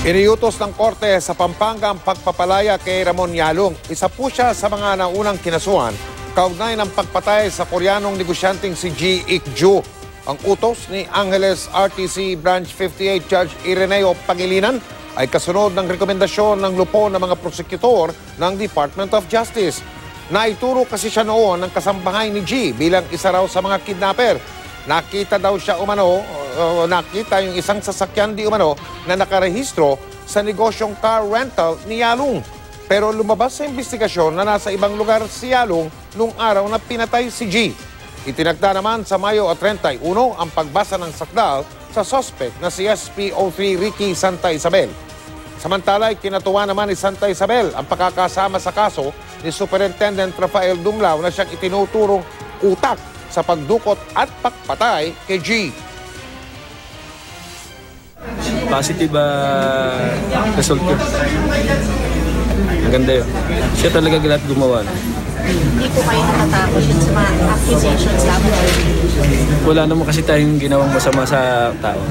Iniutos ng korte sa Pampanga ang pagpapalaya kay Ramon Yalong. Isa po siya sa mga naunang kinasuhan kaugnay ng pagpatay sa Koreanong negosyanteng si G. Ik-ju. Ang utos ni Angeles RTC Branch 58 Judge Ireneo Pangilinan ay kasunod ng rekomendasyon ng lupon ng mga prosekutor ng Department of Justice. Naituro kasi siya noon ng kasambahay ni G bilang isa raw sa mga kidnapper. Nakita daw siya nakita yung isang sasakyan di umano na nakarehistro sa negosyong car rental ni Yalong. Pero lumabas sa investigasyon na nasa ibang lugar si Yalong nung araw na pinatay si G. Itinagda naman sa Mayo 31 ang pagbasa ng sakdal sa suspect na si SP03 Ricky Santa Isabel. Samantala, kinatuwa naman ni Santa Isabel ang pagkakasama sa kaso ni Superintendent Rafael Dumlao na siyang itinuturong utak sa pagdukot at pagpatay kay G. Positive result yun. Maganda yun. Siya talaga lahat gumawa. Hindi po kayo natatakot yun sa mga accusations namin? Wala naman kasi tayong ginawang masama sa tao.